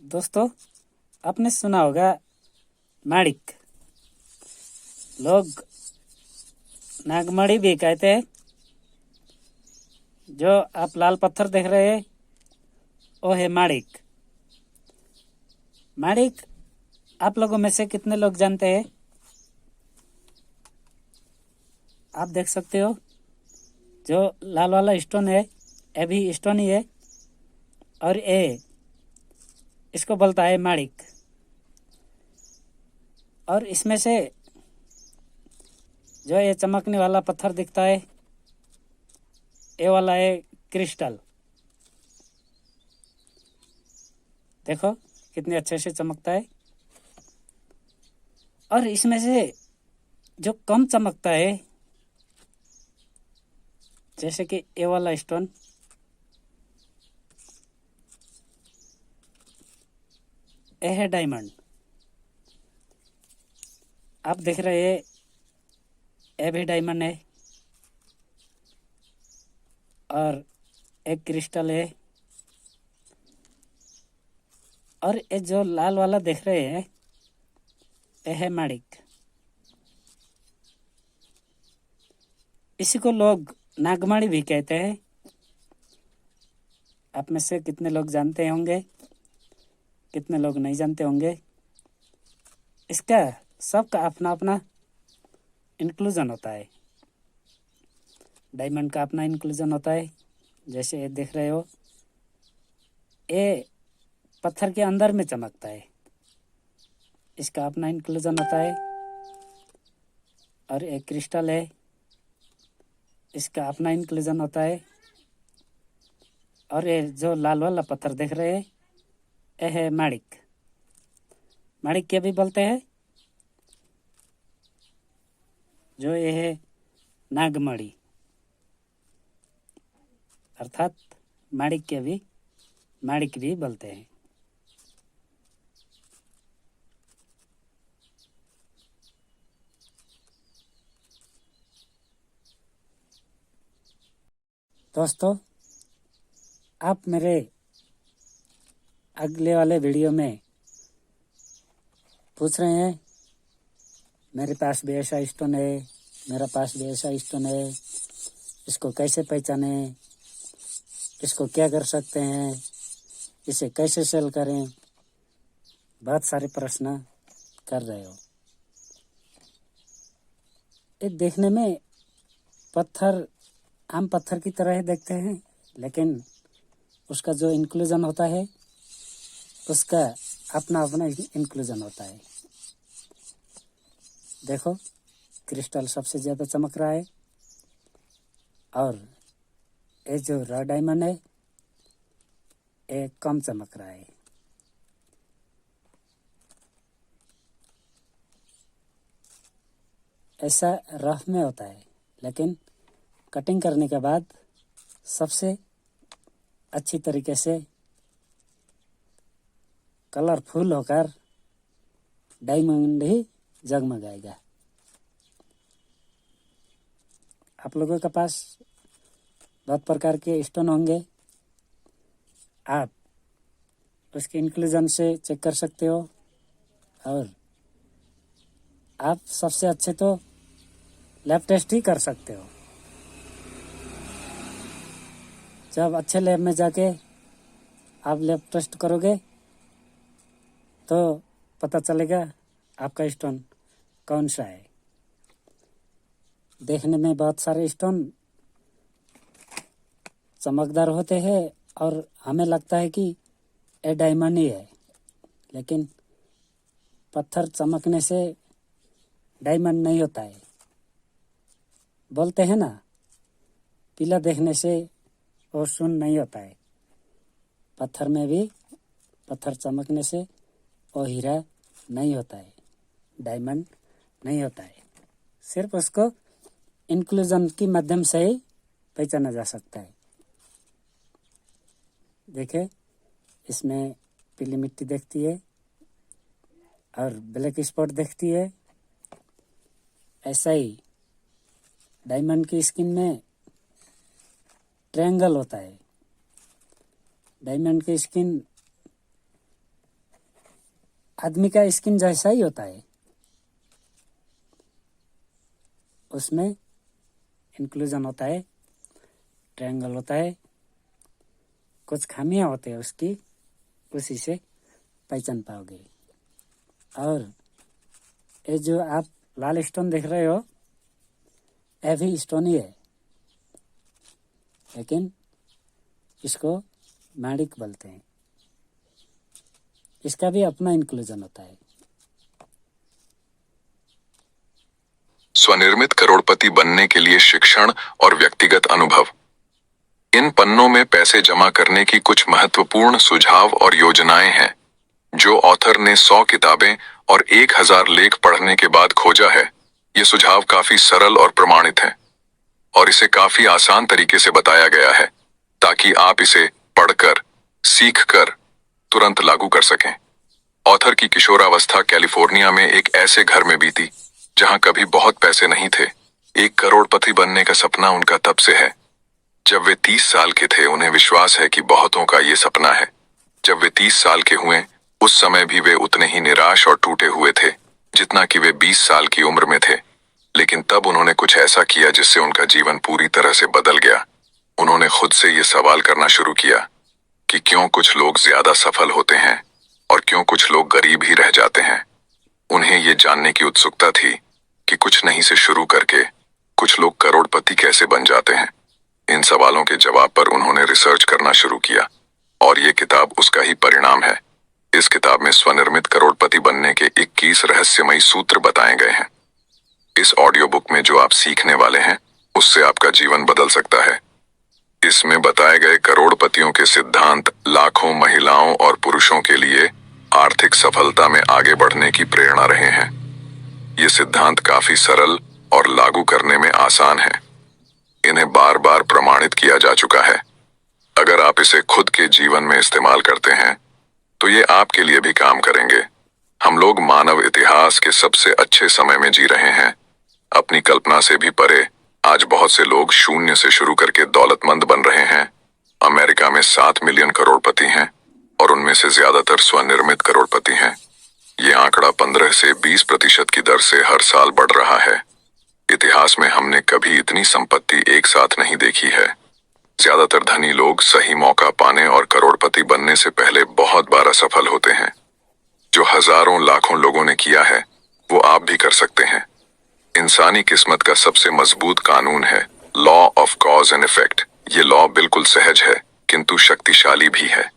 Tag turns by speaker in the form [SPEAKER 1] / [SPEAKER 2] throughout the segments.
[SPEAKER 1] दोस्तों, आपने सुना होगा माणिक। लोग नागमणि भी कहते हैं। जो आप लाल पत्थर देख रहे हैं वो है माणिक। माणिक आप लोगों में से कितने लोग जानते हैं? आप देख सकते हो जो लाल वाला स्टोन है ये भी स्टोन ही है, और ये इसको बोलता है माणिक। और इसमें से जो ये चमकने वाला पत्थर दिखता है ये वाला है क्रिस्टल। देखो कितने अच्छे से चमकता है। और इसमें से जो कम चमकता है, जैसे कि ये वाला स्टोन, ये है डायमंड। आप देख रहे हैं ये भी डायमंड है, और एक क्रिस्टल है। और ये जो लाल वाला देख रहे हैं ये है माणिक। इसी को लोग नागमणि भी कहते हैं। आप में से कितने लोग जानते होंगे, कितने लोग नहीं जानते होंगे। इसका सबका अपना अपना इंक्लूजन होता है। डायमंड का अपना इंक्लूजन होता है। जैसे ये देख रहे हो ये पत्थर के अंदर में चमकता है, इसका अपना इंक्लूजन होता है। और एक क्रिस्टल है, इसका अपना इंक्लूजन होता है। और ये जो लाल वाला पत्थर देख रहे हैं ये है माणिक। माणिक क्या भी बोलते हैं, जो ये है नागमणि, अर्थात माणिक भी बोलते हैं। दोस्तों, आप मेरे अगले वाले वीडियो में पूछ रहे हैं मेरे पास भी ऐसा स्टोन है, मेरा पास भी ऐसा स्टोन है, इसको कैसे पहचाने, इसको क्या कर सकते हैं, इसे कैसे सेल करें। बहुत सारे प्रश्न कर रहे हो। ये देखने में पत्थर आम पत्थर की तरह ही देखते हैं, लेकिन उसका जो इंक्लूजन होता है उसका अपना अपना इंक्लूजन होता है। देखो क्रिस्टल सबसे ज़्यादा चमक रहा है, और ये जो रॉ डायमंड है ये कम चमक रहा है। ऐसा रफ में होता है, लेकिन कटिंग करने के बाद सबसे अच्छी तरीके से कलरफुल होकर डायमंड ही जगमगाएगा। आप लोगों के पास बहुत प्रकार के स्टोन होंगे, आप उसके इंक्लूजन से चेक कर सकते हो। और आप सबसे अच्छे तो लैब टेस्ट ही कर सकते हो। जब अच्छे लैब में जाके आप लैब टेस्ट करोगे तो पता चलेगा आपका स्टोन कौन सा है। देखने में बहुत सारे स्टोन चमकदार होते हैं और हमें लगता है कि ये डायमंड ही है, लेकिन पत्थर चमकने से डायमंड नहीं होता है। बोलते हैं ना, पीला देखने से वो सुन नहीं होता है। पत्थर में भी पत्थर चमकने से वो हीरा नहीं होता है, डायमंड नहीं होता है। सिर्फ उसको इंक्लूजन के माध्यम से ही पहचाना जा सकता है। देखे इसमें पीली मिट्टी दिखती है और ब्लैक स्पॉट दिखती है। ऐसा ही डायमंड की स्किन में ट्रायंगल होता है। डायमंड की स्किन आदमी का स्किन जैसा ही होता है, उसमें इंक्लूजन होता है, ट्रायंगल होता है, कुछ खामियां होते हैं उसकी, उसी से पहचान पाओगे। और ये जो आप लाल स्टोन देख रहे हो, यह भी स्टोन ही है, लेकिन इसको माणिक बोलते हैं। इसका भी अपना इंक्लूजन होता है।
[SPEAKER 2] स्वनिर्मित करोड़पति बनने के लिए शिक्षण और व्यक्तिगत अनुभव। इन पन्नों में पैसे जमा करने की कुछ महत्वपूर्ण सुझाव और योजनाएं हैं जो ऑथर ने 100 किताबें और 1000 लेख पढ़ने के बाद खोजा है। ये सुझाव काफी सरल और प्रमाणित हैं और इसे काफी आसान तरीके से बताया गया है ताकि आप इसे पढ़कर, सीखकर तुरंत लागू कर सकें। ऑथर की किशोरावस्था कैलिफोर्निया में एक ऐसे घर में बीती जहां कभी बहुत पैसे नहीं थे। 1 करोड़पति बनने का सपना उनका तब से है जब वे 30 साल के थे। उन्हें विश्वास है कि बहुतों का ये सपना है। जब वे 30 साल के हुए, उस समय भी वे उतने ही निराश और टूटे हुए थे जितना कि वे 20 साल की उम्र में थे। लेकिन तब उन्होंने कुछ ऐसा किया जिससे उनका जीवन पूरी तरह से बदल गया। उन्होंने खुद से ये सवाल करना शुरू किया कि क्यों कुछ लोग ज्यादा सफल होते हैं और क्यों कुछ लोग गरीब ही रह जाते हैं। उन्हें ये जानने की उत्सुकता थी कि कुछ नहीं से शुरू करके कुछ लोग करोड़पति कैसे बन जाते हैं। इन सवालों के जवाब पर उन्होंने रिसर्च करना शुरू किया और ये किताब उसका ही परिणाम है। इस किताब में स्वनिर्मित करोड़पति बनने के 21 रहस्यमयी सूत्र बताए गए हैं। इस ऑडियो बुक में जो आप सीखने वाले हैं उससे आपका जीवन बदल सकता है। इसमें बताए गए करोड़पतियों के सिद्धांत लाखों महिलाओं और पुरुषों के लिए आर्थिक सफलता में आगे बढ़ने की प्रेरणा रहे हैं। ये सिद्धांत काफी सरल और लागू करने में आसान है। इन्हें बार बार प्रमाणित किया जा चुका है। अगर आप इसे खुद के जीवन में इस्तेमाल करते हैं तो ये आपके लिए भी काम करेंगे। हम लोग मानव इतिहास के सबसे अच्छे समय में जी रहे हैं। अपनी कल्पना से भी परे आज बहुत से लोग शून्य से शुरू करके दौलतमंद बन रहे हैं। अमेरिका में 7 मिलियन करोड़पति हैं और उनमें से ज्यादातर स्वनिर्मित करोड़पति हैं। ये आंकड़ा 15 से 20% की दर से हर साल बढ़ रहा है। इतिहास में हमने कभी इतनी संपत्ति एक साथ नहीं देखी है। ज्यादातर धनी लोग सही मौका पाने और करोड़पति बनने से पहले बहुत बार असफल होते हैं। जो हजारों लाखों लोगों ने किया है वो आप भी कर सकते हैं। इंसानी किस्मत का सबसे मजबूत कानून है law of cause and effect. ये लॉ बिल्कुल सहज है किंतु शक्तिशाली भी है।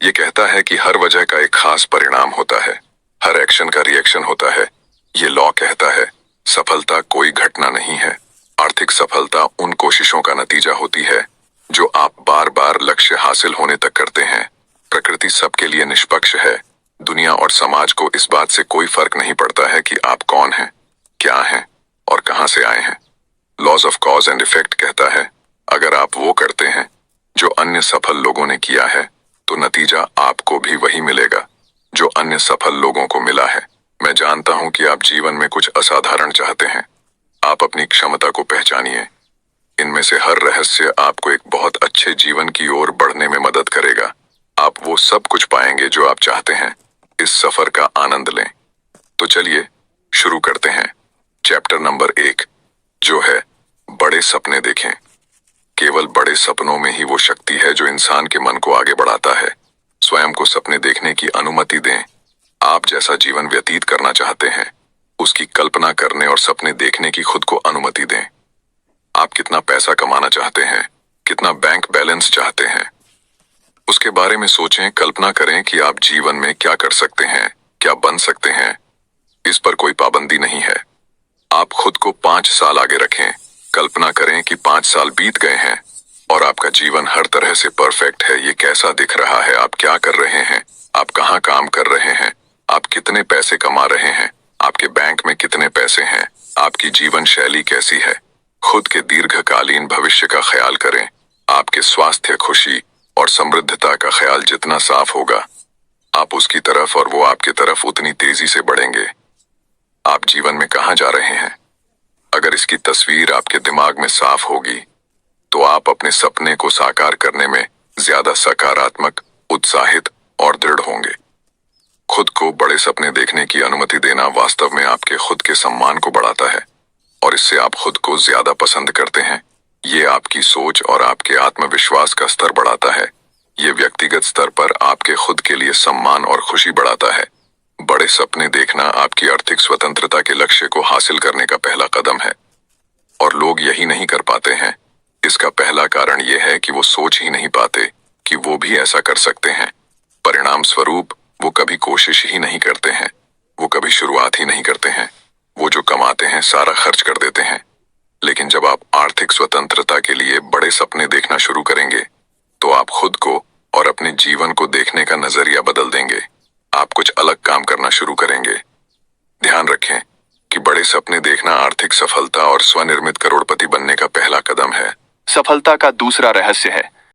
[SPEAKER 2] ये कहता है कि हर वजह का एक खास परिणाम होता है, हर एक्शन का रिएक्शन होता है। ये लॉ कहता है सफलता कोई घटना नहीं है। आर्थिक सफलता उन कोशिशों का नतीजा होती है जो आप बार बार लक्ष्य हासिल होने तक करते हैं। प्रकृति सबके लिए निष्पक्ष है। दुनिया और समाज को इस बात से कोई फर्क नहीं पड़ता है कि आप कौन हैं, क्या हैं और कहां से आए हैं। Laws of cause and effect कहता है अगर आप वो करते हैं जो अन्य सफल लोगों ने किया है तो नतीजा आपको भी वही मिलेगा जो अन्य सफल लोगों को मिला है। मैं जानता हूं कि आप जीवन में कुछ असाधारण चाहते हैं। आप अपनी क्षमता को पहचानिए। इनमें से हर रहस्य आपको एक बहुत अच्छे जीवन की ओर बढ़ने में मदद करेगा। आप वो सब कुछ पाएंगे जो आप चाहते हैं। इस सफर का आनंद लें। तो चलिए शुरू करते हैं। चैप्टर नंबर 1 जो है बड़े सपने देखें। केवल बड़े सपनों में ही वो शक्ति है जो इंसान के मन को आगे बढ़ाता है। स्वयं को सपने देखने की अनुमति दें। आप जैसा जीवन व्यतीत करना चाहते हैं उसकी कल्पना करने और सपने देखने की खुद को अनुमति दें। आप कितना पैसा कमाना चाहते हैं, कितना बैंक बैलेंस चाहते हैं, उसके बारे में सोचें। कल्पना करें कि आप जीवन में क्या कर सकते हैं, क्या बन सकते हैं। इस पर कोई पाबंदी नहीं है। आप खुद को 5 साल आगे रखें। कल्पना करें कि 5 साल बीत गए हैं और आपका जीवन हर तरह से परफेक्ट है। ये कैसा दिख रहा है, आप क्या कर रहे हैं, आप कहाँ काम कर रहे हैं, आप कितने पैसे कमा रहे हैं, आपके बैंक में कितने पैसे हैं, आपकी जीवन शैली कैसी है। खुद के दीर्घकालीन भविष्य का ख्याल करें। आपके स्वास्थ्य, खुशी और समृद्धता का ख्याल जितना साफ होगा आप उसकी तरफ और वो आपकी तरफ उतनी तेजी से बढ़ेंगे। आप जीवन में कहाँ जा रहे हैं, अगर इसकी तस्वीर आपके दिमाग में साफ होगी तो आप अपने सपने को साकार करने में ज्यादा सकारात्मक, उत्साहित और दृढ़ होंगे। खुद को बड़े सपने देखने की अनुमति देना वास्तव में आपके खुद के सम्मान को बढ़ाता है और इससे आप खुद को ज्यादा पसंद करते हैं। ये आपकी सोच और आपके आत्मविश्वास का स्तर बढ़ाता है। ये व्यक्तिगत स्तर पर आपके खुद के लिए सम्मान और खुशी बढ़ाता है। बड़े सपने देखना आपकी आर्थिक स्वतंत्रता के लक्ष्य को हासिल करने का पहला कदम है और लोग यही नहीं कर पाते हैं। इसका पहला कारण यह है कि वो सोच ही नहीं पाते कि वो भी ऐसा कर सकते हैं। परिणाम स्वरूप वो कभी कोशिश ही नहीं करते हैं, वो कभी शुरुआत ही नहीं करते हैं। वो जो कमाते हैं सारा खर्च कर देते हैं। लेकिन जब आप आर्थिक स्वतंत्रता के लिए बड़े सपने देखना शुरू करेंगे तो आप खुद को और अपने जीवन को देखने का नजरिया बदल देंगे। आप कुछ अलग काम करना शुरू करेंगे। ध्यान रखें कि बड़े सपने देखना आर्थिक सफलता और स्वनिर्मित करोड़पति बनने का पहला कदम है।
[SPEAKER 3] सफलता का दूसरा रहस्य है